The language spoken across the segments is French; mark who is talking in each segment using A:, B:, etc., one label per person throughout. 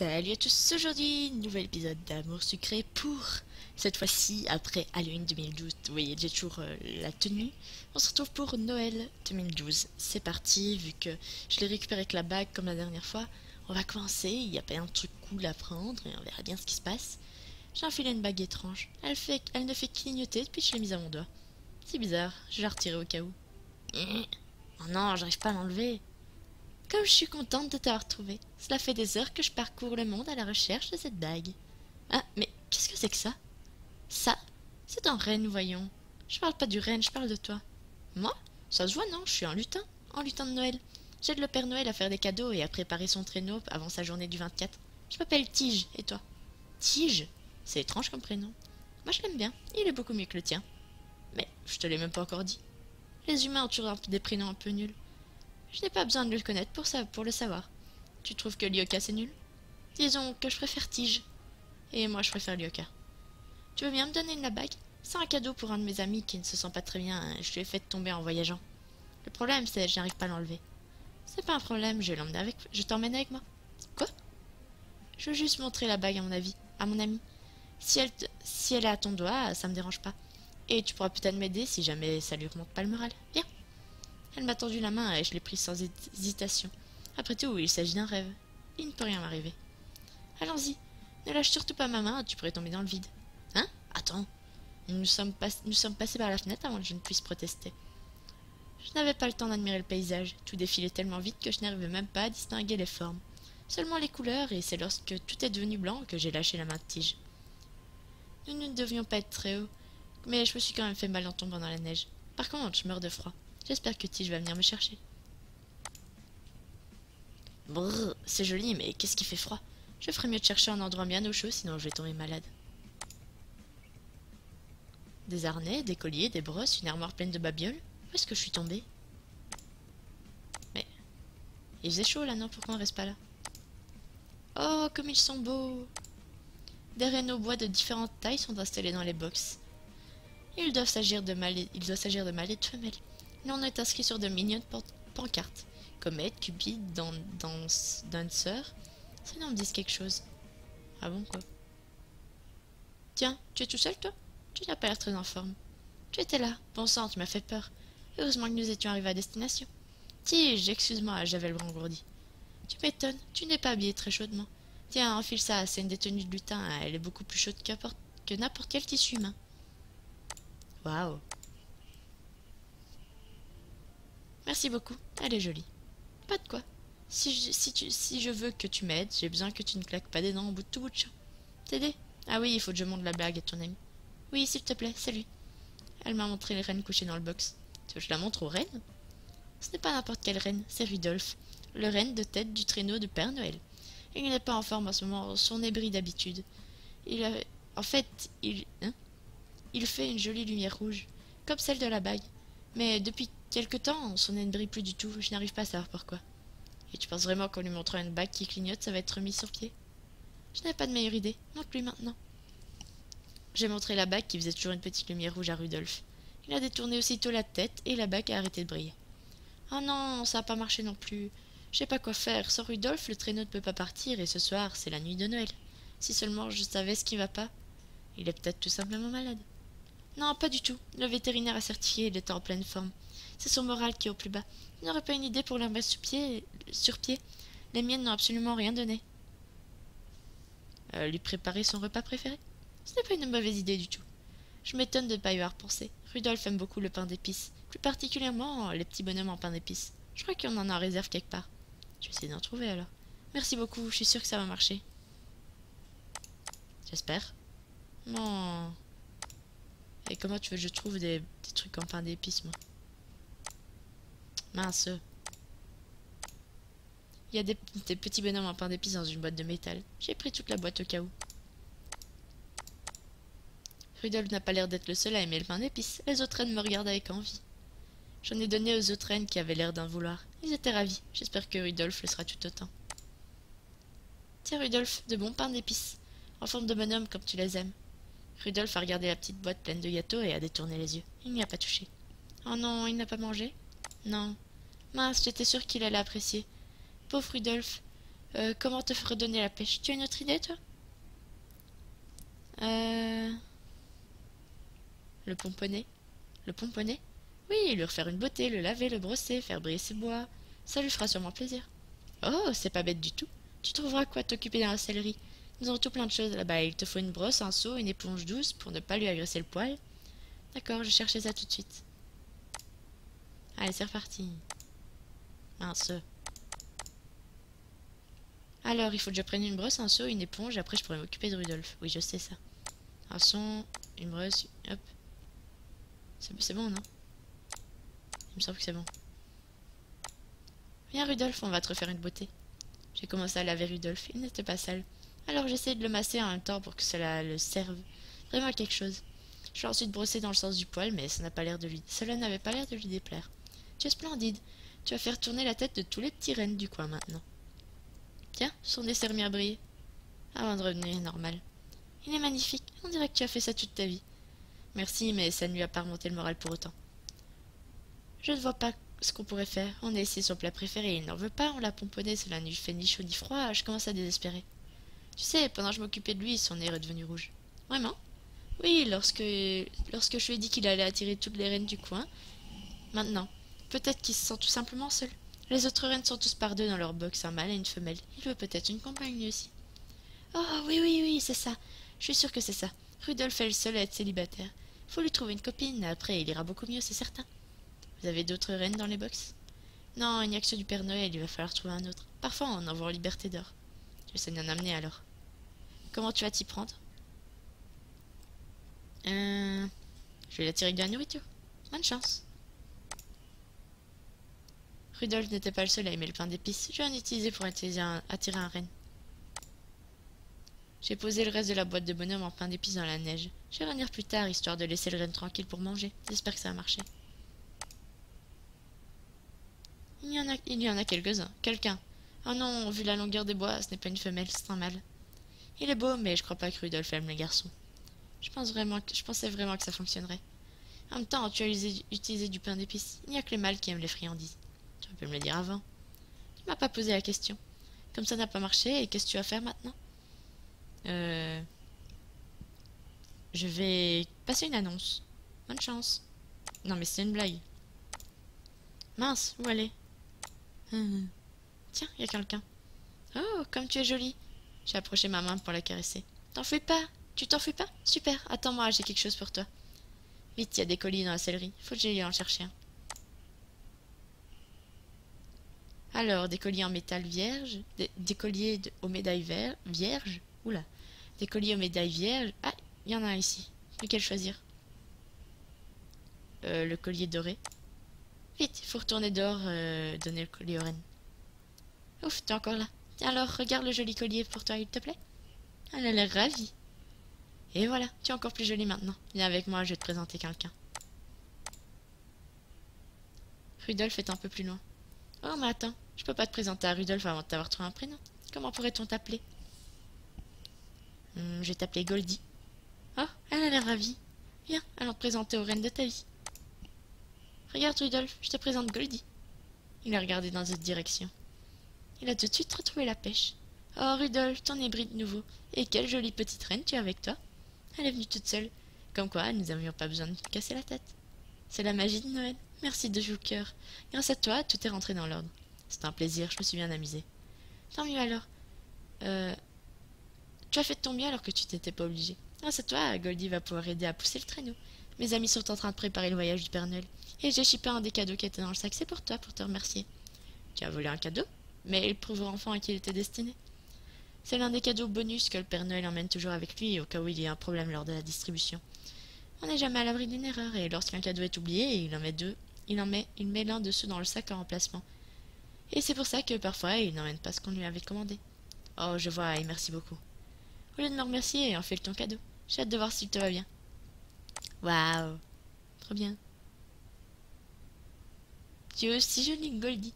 A: Salut à tous, aujourd'hui, nouvel épisode d'Amour Sucré pour cette fois-ci après Halloween 2012. Vous voyez, j'ai toujours la tenue. On se retrouve pour Noël 2012. C'est parti, vu que je l'ai récupéré avec la bague comme la dernière fois. On va commencer, il y a pas un truc cool à prendre et on verra bien ce qui se passe. J'ai enfilé une bague étrange. Elle ne fait que clignoter depuis que je l'ai mise à mon doigt. C'est bizarre, je vais la retirer au cas où. Oh non, j'arrive pas à l'enlever. Comme je suis contente de t'avoir trouvé. Cela fait des heures que je parcours le monde à la recherche de cette bague. Ah, mais qu'est-ce que c'est que ça? Ça, c'est un renne, voyons. Je parle pas du renne, je parle de toi. Moi? Ça se voit, non? Je suis un lutin de Noël. J'aide le Père Noël à faire des cadeaux et à préparer son traîneau avant sa journée du 24. Je m'appelle Tige, et toi? Tige? C'est étrange comme prénom. Moi, je l'aime bien. Il est beaucoup mieux que le tien. Mais je te l'ai même pas encore dit. Les humains ont toujours des prénoms un peu nuls. Je n'ai pas besoin de le connaître pour le savoir. Tu trouves que Lyoka c'est nul? Disons que je préfère Tige. Et moi je préfère Lyoka. Tu veux bien me donner la bague? C'est un cadeau pour un de mes amis qui ne se sent pas très bien. Je lui ai fait tomber en voyageant. Le problème c'est que je n'arrive pas à l'enlever. C'est pas un problème, je t'emmène avec moi. Quoi? Je veux juste montrer la bague à mon ami. Si elle est à ton doigt, ça me dérange pas. Et tu pourras peut-être m'aider si jamais ça lui remonte pas le moral. Viens. Elle m'a tendu la main et je l'ai prise sans hésitation. Après tout, il s'agit d'un rêve. Il ne peut rien m'arriver. Allons-y. Ne lâche surtout pas ma main, tu pourrais tomber dans le vide. Hein? Attends. Nous sommes passés par la fenêtre avant que je ne puisse protester. Je n'avais pas le temps d'admirer le paysage. Tout défilait tellement vite que je n'arrivais même pas à distinguer les formes. Seulement les couleurs, et c'est lorsque tout est devenu blanc que j'ai lâché la main de Tige. Nous ne devions pas être très haut, mais je me suis quand même fait mal en tombant dans la neige. Par contre, je meurs de froid. J'espère que Tige va venir me chercher. Brrr, c'est joli, mais qu'est-ce qui fait froid? Je ferais mieux de chercher un endroit bien au chaud, sinon je vais tomber malade. Des harnais, des colliers, des brosses, une armoire pleine de babioles. Où est-ce que je suis tombée? Mais il faisait chaud là, non? Pourquoi on reste pas là? Oh, comme ils sont beaux! Des rennes bois de différentes tailles sont installés dans les box. Il doit s'agir de mâles et de femelles. Le nom est inscrit sur de mignonnes pancartes. Comète, Cupid, Dancer. Ces noms me disent quelque chose. Ah bon, quoi? Tiens, tu es tout seul, toi? Tu n'as pas l'air très en forme. Tu étais là. Bon sang, tu m'as fait peur. Heureusement que nous étions arrivés à destination. Tige, excuse-moi, j'avais le bras engourdi. Tu m'étonnes, tu n'es pas habillé très chaudement. Tiens, enfile ça, c'est une des tenues de lutin. Elle est beaucoup plus chaude que n'importe quel tissu humain. Waouh! Merci beaucoup, elle est jolie. Pas de quoi. Si je veux que tu m'aides, j'ai besoin que tu ne claques pas des dents au bout de tout bout de champ. T'aider? Ah oui, il faut que je montre la blague à ton ami. Oui, s'il te plaît, salut. Elle m'a montré les rennes couchées dans le box. Tu veux que je la montre aux rennes? Ce n'est pas n'importe quelle reine, c'est Rudolph, le renne de tête du traîneau de Père Noël. Il n'est pas en forme en ce moment, son nébris d'habitude. Il fait une jolie lumière rouge, comme celle de la bague. Mais depuis quelque temps, son nez ne brille plus du tout, je n'arrive pas à savoir pourquoi. Et tu penses vraiment qu'en lui montrant une bague qui clignote, ça va être remis sur pied? Je n'ai pas de meilleure idée, montre-lui maintenant. J'ai montré la bague qui faisait toujours une petite lumière rouge à Rudolph. Il a détourné aussitôt la tête et la bague a arrêté de briller. Oh non, ça n'a pas marché non plus. Je sais pas quoi faire. Sans Rudolph, le traîneau ne peut pas partir et ce soir, c'est la nuit de Noël. Si seulement je savais ce qui va pas. Il est peut-être tout simplement malade. Non, pas du tout. Le vétérinaire a certifié, il était en pleine forme. C'est son moral qui est au plus bas. Il n'aurait pas une idée pour la remettre sur pied. Les miennes n'ont absolument rien donné. Lui préparer son repas préféré? Ce n'est pas une mauvaise idée du tout. Je m'étonne de ne pas y avoir pensé. Rudolph aime beaucoup le pain d'épices, plus particulièrement les petits bonhommes en pain d'épices. Je crois qu'on en a en réserve quelque part. Je vais essayer d'en trouver alors. Merci beaucoup, je suis sûre que ça va marcher. J'espère. Non. Et comment tu veux que je trouve des trucs en pain d'épices, moi? Mince. Il y a des petits bonhommes en pain d'épices dans une boîte de métal. J'ai pris toute la boîte au cas où. Rudolph n'a pas l'air d'être le seul à aimer le pain d'épices. Les autres rennes me regardent avec envie. J'en ai donné aux autres rennes qui avaient l'air d'en vouloir. Ils étaient ravis. J'espère que Rudolph le sera tout autant. Tiens, Rudolph, de bons pains d'épices, en forme de bonhomme comme tu les aimes. Rudolph a regardé la petite boîte pleine de gâteaux et a détourné les yeux. Il n'y a pas touché. Oh non, il n'a pas mangé? Non. Mince, j'étais sûre qu'il allait apprécier. Pauvre Rudolph. Comment te redonner la pêche? Tu as une autre idée, toi? Le pomponner? Le pomponner? Oui, lui refaire une beauté, le laver, le brosser, faire briller ses bois. Ça lui fera sûrement plaisir. Oh, c'est pas bête du tout. Tu trouveras quoi t'occuper dans la sellerie. Nous avons tout plein de choses là-bas. Il te faut une brosse, un seau, une éponge douce pour ne pas lui agresser le poil. D'accord, je cherchais ça tout de suite. Allez, c'est reparti. Mince. Alors, il faut que je prenne une brosse, un seau, une éponge, après je pourrais m'occuper de Rudolf. Oui, je sais ça. Un son, une brosse, hop. C'est bon, non? Il me semble que c'est bon. Viens, Rudolf, on va te refaire une beauté. J'ai commencé à laver Rudolf, il n'était pas sale. Alors j'essayais de le masser en même temps pour que cela le serve vraiment à quelque chose. Je l'ai ensuite brossé dans le sens du poil, mais cela n'avait pas l'air de lui déplaire. Tu es splendide. Tu vas faire tourner la tête de tous les petits rennes du coin maintenant. Tiens, son nez s'est remis à briller. Avant de revenir normal. Il est magnifique. On dirait que tu as fait ça toute ta vie. Merci, mais ça ne lui a pas remonté le moral pour autant. Je ne vois pas ce qu'on pourrait faire. On a essayé son plat préféré, il n'en veut pas, on l'a pomponné, cela ne lui fait ni chaud ni froid, je commence à désespérer. Tu sais, pendant que je m'occupais de lui, son nez est redevenu rouge. Vraiment? Oui, lorsque je lui ai dit qu'il allait attirer toutes les reines du coin. Maintenant, peut-être qu'il se sent tout simplement seul. Les autres reines sont tous par deux dans leur box, un mâle et une femelle. Il veut peut-être une compagne lui aussi. Oh, oui, oui, oui, c'est ça. Je suis sûre que c'est ça. Rudolf est le seul à être célibataire. Faut lui trouver une copine, après il ira beaucoup mieux, c'est certain. Vous avez d'autres reines dans les box? Non, il n'y a que ceux du Père Noël, il va falloir trouver un autre. Parfois on envoie en liberté d'or. J'essaie d'en amener alors. Comment tu vas t'y prendre? Je vais l'attirer de la nourriture. Bonne chance. Rudolf n'était pas le seul à aimer le pain d'épices. Je vais en utiliser pour attirer un renne. J'ai posé le reste de la boîte de bonhomme en pain d'épices dans la neige. Je vais revenir plus tard, histoire de laisser le renne tranquille pour manger. J'espère que ça va marcher. Il y en a quelques-uns. Quelqu'un. Oh non, vu la longueur des bois, ce n'est pas une femelle, c'est un mâle. Il est beau, mais je crois pas que Rudolf aime les garçons. Je pensais vraiment que ça fonctionnerait. En même temps, tu as utilisé du pain d'épices. Il n'y a que les mâles qui aiment les friandises. Tu aurais pu me le dire avant. Tu m'as pas posé la question. Comme ça n'a pas marché, et qu'est-ce que tu vas faire maintenant? Je vais passer une annonce. Bonne chance. Non mais c'est une blague. Mince, où aller? Tiens, il y a quelqu'un. Oh, comme tu es jolie. J'ai approché ma main pour la caresser. T'en fais pas. Tu t'en fais pas? Super, attends-moi, j'ai quelque chose pour toi. Vite, il y a des colliers dans la sellerie. Faut que j'aille en chercher un. Alors, des colliers en métal vierge, des colliers aux médailles vierges. Oula. Des colliers aux médailles vierges. Ah, il y en a un ici. Lequel choisir? Le collier doré. Vite, il faut retourner dehors, donner le collier aux reines. Ouf, t'es encore là. Tiens alors, regarde le joli collier pour toi, il te plaît? Elle a l'air ravie. Et voilà, tu es encore plus jolie maintenant. Viens avec moi, je vais te présenter quelqu'un. Rudolf est un peu plus loin. Oh, mais attends, je peux pas te présenter à Rudolf avant de t'avoir trouvé un prénom. Comment pourrait-on t'appeler? Je vais t'appeler Goldie. Oh, elle a l'air ravie. Viens, allons te présenter aux reines de ta vie. Regarde Rudolf, je te présente Goldie. Il a regardé dans cette direction. Il a tout de suite retrouvé la pêche. Oh Rudolf, ton hybride nouveau. Et quelle jolie petite reine tu as avec toi. Elle est venue toute seule. Comme quoi, nous n'avions pas besoin de casser la tête. C'est la magie de Noël. Merci de tout cœur. Grâce à toi, tout est rentré dans l'ordre. C'est un plaisir, je me suis bien amusée. Tant mieux alors. Tu as fait de ton mieux alors que tu t'étais pas obligé. Grâce à toi, Goldie va pouvoir aider à pousser le traîneau. Mes amis sont en train de préparer le voyage du Père Noël. Et j'ai chippé un des cadeaux qui était dans le sac. C'est pour toi, pour te remercier. Tu as volé un cadeau? Mais le pauvre enfant à qui il était destiné. C'est l'un des cadeaux bonus que le Père Noël emmène toujours avec lui au cas où il y a un problème lors de la distribution. On n'est jamais à l'abri d'une erreur, et lorsqu'un cadeau est oublié, il met l'un de ceux dans le sac en remplacement. Et c'est pour ça que parfois il n'emmène pas ce qu'on lui avait commandé. Oh, je vois, et merci beaucoup. Au lieu de me remercier, enfile ton cadeau. J'ai hâte de voir s'il te va bien. Waouh, trop bien. Tu es aussi jolie que Goldie.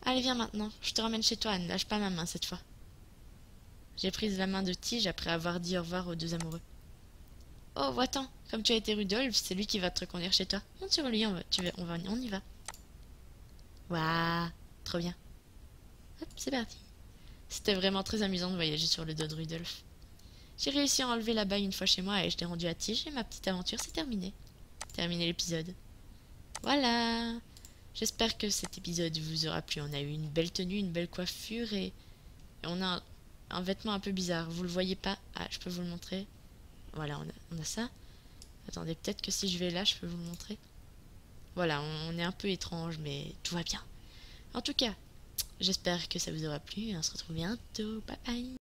A: Allez, viens maintenant, je te ramène chez toi, ne lâche pas ma main cette fois. J'ai pris la main de Tige après avoir dit au revoir aux deux amoureux. Oh, va-t'en, comme tu as été Rudolf, c'est lui qui va te reconduire chez toi. Monte sur lui, on y va. Waouh, trop bien. Hop, c'est parti. C'était vraiment très amusant de voyager sur le dos de Rudolph. J'ai réussi à enlever la bague une fois chez moi et je l'ai rendue à Tige et ma petite aventure s'est terminée. Terminé l'épisode. Voilà. J'espère que cet épisode vous aura plu. On a eu une belle tenue, une belle coiffure et on a un vêtement un peu bizarre. Vous le voyez pas? Ah, je peux vous le montrer. Voilà, on a ça. Attendez, peut-être que si je vais là, je peux vous le montrer. Voilà, on est un peu étrange, mais tout va bien. En tout cas, j'espère que ça vous aura plu et on se retrouve bientôt. Bye bye.